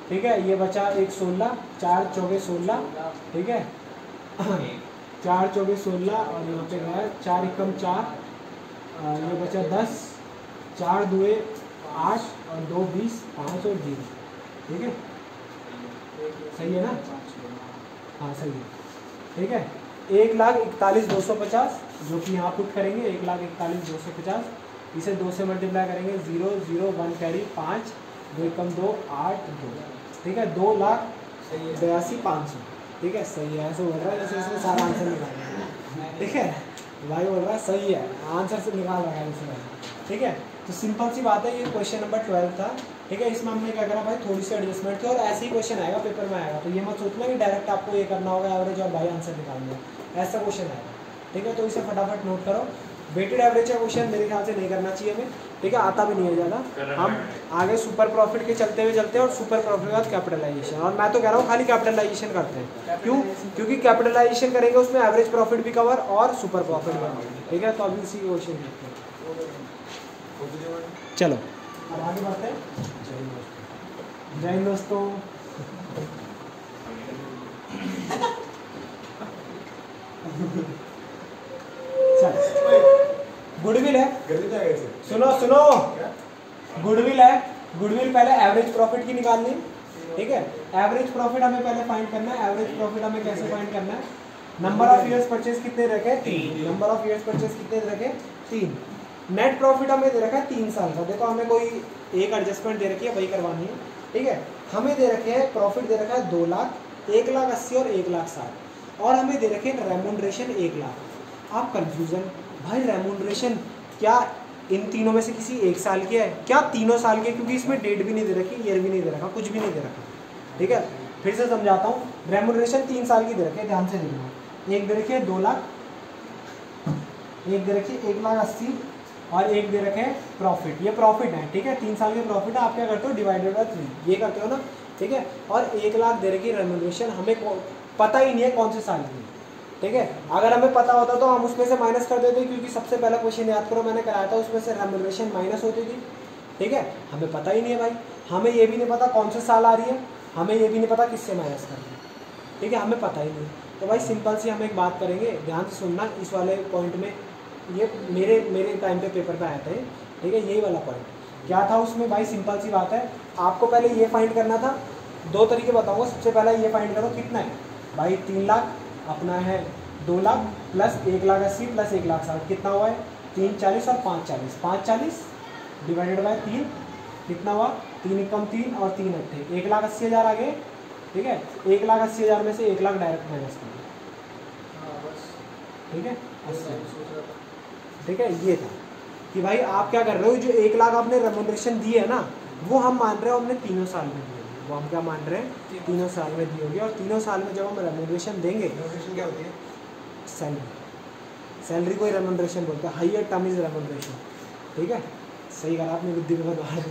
ठीक है। ये बचा 1 16, 4 चौके 16, ठीक है, 4 चौके 16, और यहाँ पे गया 4 एकम 4, ये बचा 10, 4 दुए 8 और 2 20, 5 और 0, ठीक है, सही है ना? हाँ सही है, ठीक है। 1,41,250 जो कि यहाँ पुट करेंगे, 1,41,250, इसे 2 से मल्टीप्लाई करेंगे, 0 0 1 कैरी 5, 2 एकम 2 8 2, ठीक है। 2,82,500, ठीक है, सही है। ऐसे बोल रहा है जैसे इसमें सारा आंसर निकालना है, ठीक है भाई, बोल रहा है सही है, आंसर से निकाल रहा है इसमें, ठीक है। तो सिंपल सी बात है, ये क्वेश्चन नंबर 12 था, ठीक है। इसमें हमने क्या करा भाई, थोड़ी सी एडजस्टमेंट थी, और ऐसे ही क्वेश्चन आएगा पेपर में आएगा, तो ये मत सोचना कि डायरेक्ट आपको ये करना होगा एवरेज और भाई आंसर निकालना है, ऐसा क्वेश्चन आएगा, ठीक है। तो इसे फटाफट नोट करो। वेटेड एवरेज का क्वेश्चन मेरे ख्याल से नहीं करना चाहिए हमें, ठीक है, आता भी नहीं है ज़्यादा। हम आगे सुपर प्रॉफिट के चलते हुए चलते हैं, और सुपर प्रॉफिट के बाद कैपिटलाइजेशन, और मैं तो कह रहा हूँ खाली कैपिटलाइजेशन करते हैं, क्यों, क्योंकि कैपिटलाइजेशन करेंगे उसमें एवरेज प्रॉफिट भी कवर और सुपर प्रॉफिट भी कवर, ठीक है। तो अभी इसी क्वेश्चन देखते हैं। चलो अब आगे बढ़ते हैं। जय हिंद दोस्तों। गुडविल है, सुनो सुनो, गुडविल है। गुडविल पहले एवरेज प्रॉफिट की निकालनी, ठीक है। एवरेज प्रॉफिट हमें पहले फाइंड करना है। एवरेज प्रॉफिट हमें कैसे फाइंड करना है? नंबर ऑफ ईयर्स परचेज कितने रखे? 3। नंबर ऑफ ईयर्स परचेज कितने रखे? 3। नेट प्रॉफिट हमें दे रखा है 3 साल का। देखो हमें कोई एक एडजस्टमेंट दे रखी है, वही करवानी है, ठीक है। हमें दे रखे है प्रॉफिट दे रखा है 2 लाख, 1,80,000 और 1,60,000, और हमें दे रखे है रेम्यूनरेशन 1 लाख। आप कंफ्यूजन, भाई रेम्यूनरेशन क्या इन तीनों में से किसी एक साल की है? क्या तीनों साल के? क्योंकि इसमें डेट भी नहीं दे रखी, ईयर भी नहीं दे रखा, कुछ भी नहीं दे रखा, ठीक है। फिर से समझाता हूँ। रेम्यूनरेशन 3 साल की दे रखी है, ध्यान से देखना। एक दे रखी है 2 लाख, एक दे रखी है 1,80,000 और एक दे रखे हैं प्रॉफिट। ये प्रॉफिट है, ठीक है। 3 साल के प्रॉफिट है। आप क्या करते हो? डिवाइडेड बाय 3, ये करते हो ना, ठीक है। और 1 लाख दे रखी रेम्यूनरेशन, हमें पता ही नहीं है कौन से साल की, ठीक है। अगर हमें पता होता तो हम उसमें से माइनस कर देते, क्योंकि सबसे पहला क्वेश्चन याद करो मैंने कराया था, उसमें से रेम्यूनरेशन माइनस होती थी, ठीक है। हमें पता ही नहीं है भाई, हमें ये भी नहीं पता कौन से साल आ रही है, हमें ये भी नहीं पता किससे माइनस करना है, ठीक है। हमें पता ही नहीं। तो भाई सिंपल सी हम एक बात करेंगे, ध्यान से सुनना इस वाले पॉइंट में। ये मेरे टाइम पे पेपर पे आया था, ठीक है। यही वाला पॉइंट क्या था उसमें भाई? सिंपल सी बात है, आपको पहले ये फाइंड करना था। 2 तरीके बताऊंगा। सबसे पहला ये फाइंड करो कितना है भाई। 3 लाख अपना है, 2 लाख प्लस 1,80,000 प्लस 1,60,000 कितना हुआ है? 3 40 और 5 40, 5 40 डिवाइडेड बाय 3 कितना हुआ? 3 एकम 3 और 3 अट्ठे 1,80,000 आ गए, ठीक है। 1,80,000 में से 1 लाख डायरेक्ट माइनस कर, ठीक है। 80, ठीक है। ये था कि भाई आप क्या कर रहे हो, जो 1 लाख आपने रेम्यूनरेशन दी है ना, वो हम मान रहे हैं हमने 3 साल में दी होगी। वो हम क्या मान रहे हैं? 3 साल में दी होगी। और 3 साल में जब हम रेम्यूनरेशन देंगे, रेम्यूनरेशन क्या होती है? सैलरी। सैलरी को ही रेम्यूनरेशन बोलते हैं। हाईयर टर्म इज रेम्यूनरेशन, ठीक है। सही कहा आपने, बुद्धि में बाहर,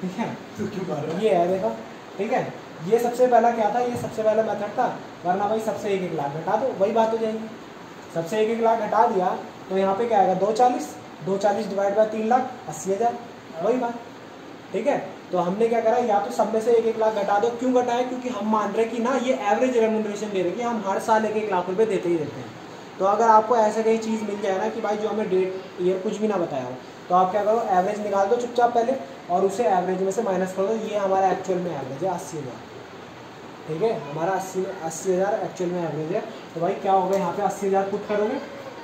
ठीक है। तो क्यों बाहर है? ये है देखो, ठीक है। ये सबसे पहला क्या था? ये सबसे पहला मेथड था। वरना भाई सबसे 1 लाख घटा दो, वही बात हो जाएगी। सबसे 1 लाख घटा दिया तो यहाँ पे क्या आएगा? 240, 240 डिवाइड बाय 3 लाख 80,000, वही बात, ठीक है। तो हमने क्या करा, या तो सब में से 1 लाख घटा दो। क्यों घटाए? क्योंकि हम मान रहे हैं कि ना ये एवरेज रेम्यूनरेशन दे रहे हैं कि हम हर साल 1 लाख रुपए देते ही देते हैं। तो अगर आपको ऐसा कहीं चीज़ मिल जाए ना कि भाई जो हमें डेट ईयर कुछ भी ना बताया हो, तो आप क्या करो, एवरेज निकाल दो चुपचाप पहले और उसे एवरेज में से माइनस कर दो। ये हमारा एक्चुअल में एवरेज है 80,000, ठीक है। हमारा 80,000 एक्चुअल में एवरेज है। तो भाई क्या होगा, यहाँ पे 80,000 पुट करोगे,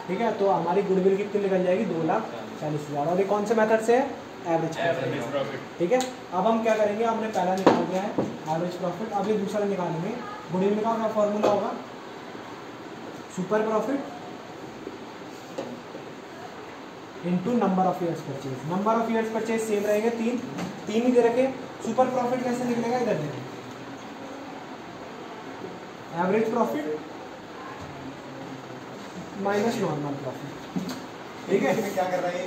ठीक है। तो हमारी गुडविल कितनी निकल जाएगी? 2,40,000। और ये कौन से मेथड से है? एवरेज प्रॉफिट, ठीक है। अब हम क्या करेंगे, हमने पहला निकाल दिया है एवरेज प्रॉफिट। अब ये दूसरा निकालेंगे। गुडविल का क्या फॉर्मूला होगा? Super profit into number of years purchase. Number of years purchase same रहेंगे, 3 ही दे रखे। सुपर प्रॉफिट कैसे निकलेगा? इधर देखें, average profit minus normal profit, ठीक है। क्या कर रहा है?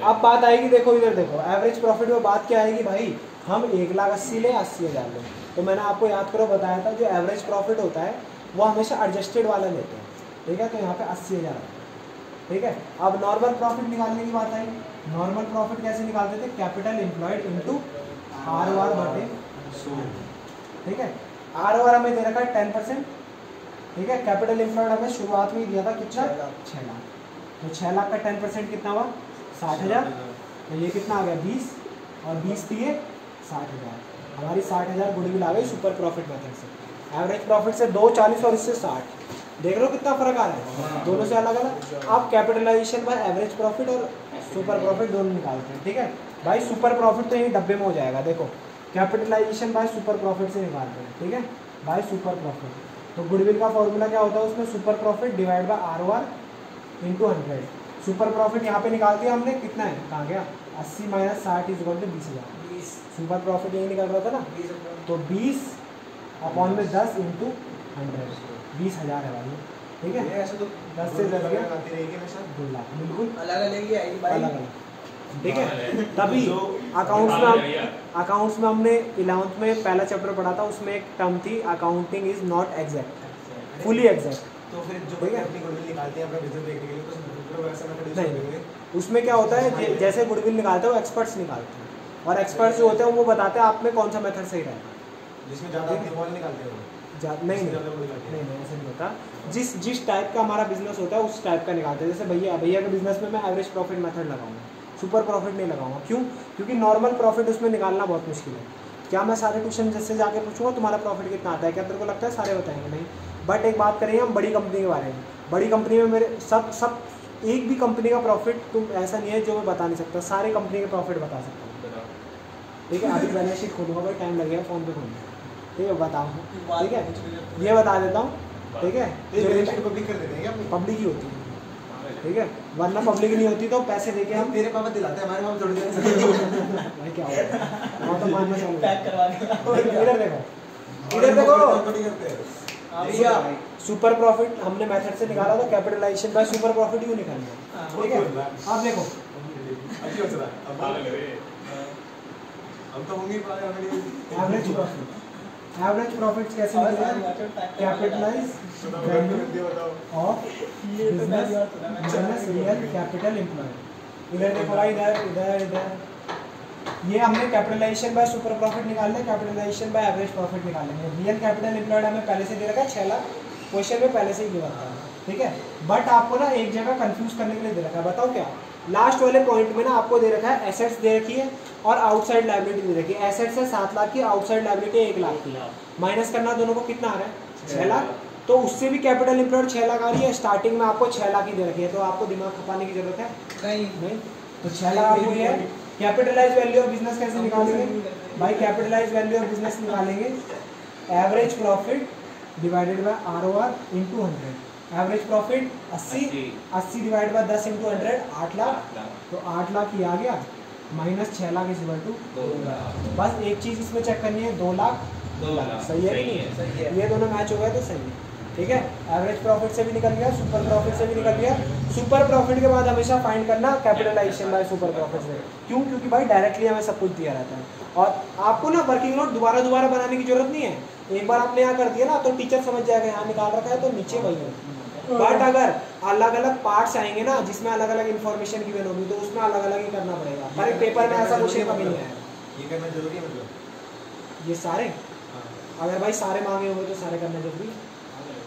अब बात आएगी, देखो इधर देखो, एवरेज प्रॉफिट में बात क्या आएगी भाई? हम 1,80,000 ले, 80,000 ले। तो मैंने आपको याद करो बताया था, जो एवरेज प्रॉफिट होता है वो हमेशा एडजस्टेड वाला लेते हैं, ठीक है। तो यहाँ पे 80,000, ठीक है। अब नॉर्मल प्रॉफिट निकालने की बात आई। नॉर्मल प्रॉफिट कैसे निकालते थे? कैपिटल एम्प्लॉयड इनटू ROR बटे 100, ठीक है। ROR हमें दे रखा है 10%, ठीक है। कैपिटल एम्प्लॉयड हमें शुरुआत में ही दिया था कितना? 6 लाख। तो 6 लाख का 10% कितना हुआ? 60,000। तो ये कितना आ गया? 20, और 20 दिए 60,000। हमारी 60,000 गुडविल आ गई सुपर प्रॉफिट मेथड से। एवरेज प्रॉफिट से 240 और इससे 60, देख रहे हो कितना फर्क आ रहा है? दोनों से अलग अलग। आप कैपिटलाइजेशन बाय एवरेज प्रॉफिट और सुपर प्रॉफिट दोनों निकालते हैं, ठीक है भाई। सुपर प्रॉफिट तो यही डब्बे में हो जाएगा, देखो कैपिटलाइजेशन बाय सुपर प्रॉफिट से निकालते हैं, ठीक है बाय सुपर प्रॉफिट। तो गुडविल का फॉर्मूला क्या होता है उसमें? Super profit divide by ROR into 100। Super profit यहाँ पे निकाल दिया हमने, कितना है? कहाँ गया? 80 minus 60 is equal to 20,000। Super profit यही निकल रहा था ना, तो 20 अपॉन में 10 इंटू 100, 20,000 है भाई, ठीक है। ऐसे तो 10 से 10 गया आती रहेगी हमेशा 2 लाख, बिल्कुल अलग अलग ही आएगी भाई, अलग अलग, ठीक है। तभी अकाउंट्स में हमने 11th में पहला चैप्टर पढ़ा था, उसमें एक टर्म थी accounting is not exact, fully exact. तो फिर जो ठीक है। अपनी गुडविल निकालते हैं अपना बिजनेस देखने के लिए तो वैसा मेथड यूज नहीं, करेंगे। उसमें क्या होता है जैसे गुडविल निकालते हैं वो एक्सपर्ट्स निकालते हैं, और एक्सपर्ट्स जो होते हैं वो बताते हैं आप में कौन सा मेथड सही रहेगा। जिसमें ज़्यादा आती है वो वाला निकालते हैं वो। नहीं नहीं ऐसा नहीं होता। जिस टाइप का हमारा बिजनेस होता है उस टाइप का निकालते हैं। जैसे भैया के बिजनेस में मैं एवरेज प्रॉफिट मेथड लगाऊंगा, सुपर प्रॉफिट नहीं लगाऊंगा। क्यों? क्योंकि नॉर्मल प्रॉफिट उसमें निकालना बहुत मुश्किल है। क्या मैं सारे ट्यूशन जैसे जाके पूछूंगा तुम्हारा प्रॉफिट कितना आता है, क्या तेरे को लगता है सारे बताएंगे? नहीं। बट एक बात करेंगे हम बड़ी कंपनी के बारे में। बड़ी कंपनी में मेरे सब एक भी कंपनी का प्रॉफिट तुम ऐसा नहीं है जो मैं बता नहीं सकता, सारी कंपनी के प्रॉफिट बता सकता हूँ। ठीक है, अभी बैलेंस शीट खोलूँगा भाई, टाइम लगेगा फ़ोन पे खोलूँगा। ठीक है, बताओ। ठीक है, ये बता देता हूँ। ठीक है, पब्लिक कर देते हैं क्या? पब्लिक ही होती है। ठीक है, वरना पब्लिक नहीं होती तो पैसे देके हम तेरे पापा दिलाते हैं, हमारे पापा थोड़ी देते भाई क्या होगा वो तो मानना चालू पैक करवा के इधर देखो, इधर देखो भैया, सुपर प्रॉफिट हमने मेथड से निकाला था, कैपिटलाइजेशन बाय सुपर प्रॉफिट क्यों निकालना। ठीक है, आप देखो अच्छी हो चला हम तो होंगे एवरेज प्रॉफिट। एवरेज प्रॉफिट्स कैसे निकलेगा? Capitalise value of business minus real capital employed. इधर देखो भाई, इधर ये हमने कैपिटलाइजेशन बाय सुपर प्रॉफिट निकालना है, कैपिटलाइजेशन बाय एवरेज प्रॉफिट निकालेंगे। रियल कैपिटल एम्प्लॉयड हमें पहले से दे रखा है 6 लाख, क्वेश्चन में पहले से ही गिवा था। ठीक है, बट आपको ना एक जगह कंफ्यूज करने के लिए दे रखा है, बताओ क्या? लास्ट वाले पॉइंट में ना आपको दे रखा है एसेट्स दे रखी है और आउटसाइड लायबिलिटी दे रखी है। एसेट्स है 7 लाख की, आउटसाइड लायबिलिटी 1 लाख की। माइनस करना दोनों को कितना आ रहा है? 6 लाख। तो उससे भी कैपिटल एम्प्लॉयड 6 लाख आ रही है, स्टार्टिंग में आपको 6 लाख ही दे रखी है, तो आपको दिमाग खपाने की जरूरत है नहीं। तो 6 लाख आपको ये है। कैपिटलाइज वैल्यू ऑफ बिजनेस कैसे निकालेंगे भाई? कैपिटलाइज वैल्यू ऑफ बिजनेस निकालेंगे average profit divided by ROR into 100। Average profit 80 divide by 10 into 100 8 lakh. तो 8 लाख ही आ गया, minus 6 lakh is equal to 2 lakh. बस एक चीज इसमें चेक करनी है, 2 लाख 2 लाख सही है कि नहीं? ये दोनों मैच हो गए तो सही है। ठीक है, एवरेज प्रॉफिट से भी निकल गया, सुपर प्रॉफिट से भी निकल गया। सुपर प्रॉफिट के बाद हमेशा फाइंड करना कैपिटलाइजेशन बाय सुपर प्रॉफिट से। क्यों? क्योंकि भाई डायरेक्टली हमें सब कुछ दिया रहता है और आपको ना वर्किंग नोट दोबारा बनाने की जरूरत नहीं है। एक बार आपने यहाँ कर दिया ना तो टीचर समझ जाएगा यहाँ निकाल रखा है तो नीचे वही है। बट अगर अलग अलग पार्ट्स आएंगे ना जिसमें अलग अलग इन्फॉर्मेशन गिवन होगी तो उसमें अलग अलग ही करना पड़ेगा। हर एक पेपर में ऐसा क्वेश्चन कभी नहीं आएगा। ये करना जरूरी है मतलब ये सारे अगर भाई सारे मांगे होंगे तो सारे करना जरूरी।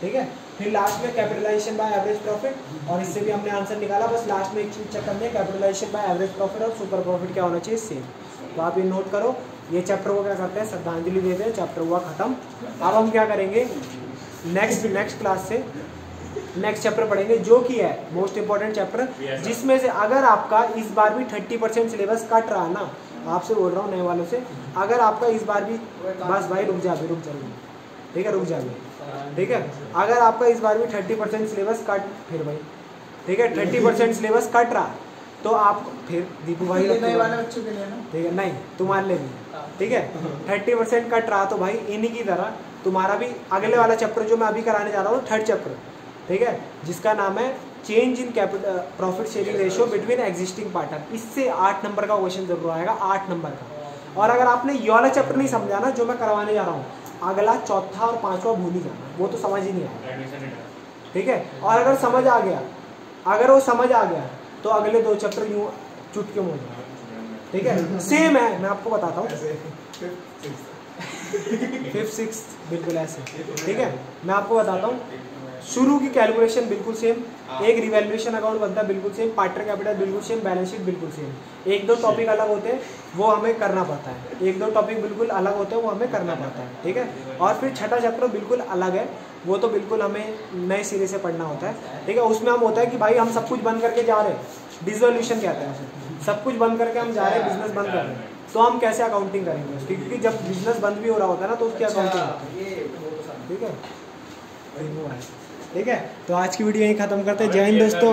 ठीक है, फिर लास्ट में कैपिटलाइजेशन बाय एवरेज प्रॉफिट, और इससे भी हमने आंसर निकाला। बस लास्ट में एक चीज चेक करनी है, कैपिटलाइजेशन बाय एवरेज प्रॉफिट और सुपर प्रॉफिट क्या होना चाहिए, सेम। तो आप ये नोट करो। ये चैप्टर को क्या करते हैं, श्रद्धांजलि देते हैं, चैप्टर हुआ खत्म। अब हम क्या करेंगे, नेक्स्ट क्लास से नेक्स्ट चैप्टर पढ़ेंगे जो कि है मोस्ट इंपॉर्टेंट चैप्टर, जिसमें से अगर आपका इस बार भी 30% सिलेबस कट रहा है ना, आपसे बोल रहा हूँ नए वालों से, अगर आपका इस बार भी बस भाई रुक जा, ठीक है रुक जा, ठीक है, अगर आपका इस बार भी 30% सिलेबस कट, फिर भाई ठीक है 30% सिलेबस कट रहा तो आप फिर दीपू भाई नए वाले बच्चों के लिए ना, ठीक है, नहीं तुम्हारे लिए भी, ठीक है 30% कट रहा तो भाई इन्हीं की तरह तुम्हारा भी अगले वाला चैप्टर जो मैं अभी कराने जा रहा हूँ, थर्ड चैप्टर, ठीक है, जिसका नाम है change in capital profit sharing ratio between existing partner. इससे 8 नंबर का क्वेश्चन जरूर आएगा, 8 नंबर का। और अगर आपने ये वाला चैप्टर नहीं समझा ना जो मैं करवाने जा रहा हूँ, अगला चौथा और पांचवा भूल ही जाना, वो तो समझ ही नहीं आएगा, ठीक है। और अगर समझ आ गया, अगर वो समझ आ गया तो अगले 2 चैप्टर यूँ चुटके में हो जाएगा, ठीक है। सेम है, मैं आपको बताता हूँ, 5th 6th बिल्कुल ऐसे, ठीक है। मैं आपको बताता हूँ, शुरू की कैलकुलेशन बिल्कुल सेम, एक रिवैल्यूएशन अकाउंट बनता है बिल्कुल सेम, पार्टनर कैपिटल बिल्कुल सेम, बैलेंस शीट बिल्कुल सेम। 1-2 टॉपिक अलग होते हैं वो हमें करना पड़ता है, 1-2 टॉपिक बिल्कुल अलग होते हैं वो हमें करना पड़ता है, ठीक है। और फिर छठा चैप्टर बिल्कुल अलग है, वो तो बिल्कुल हमें नए सिरे से पढ़ना होता है, ठीक है। उसमें हम होता है कि भाई हम सब कुछ बंद करके जा रहे हैं, डिसोल्यूशन कहते हैं उसे, सब कुछ बंद करके हम जा रहे हैं, बिजनेस बंद कर रहे हैं, तो हम कैसे अकाउंटिंग करेंगे उसकी, क्योंकि जब बिजनेस बंद भी हो रहा होता है ना तो उसकी अकाउंटिंग, ठीक है, ठीक है। तो आज की वीडियो यहीं खत्म करते हैं। जय हिंद दोस्तों।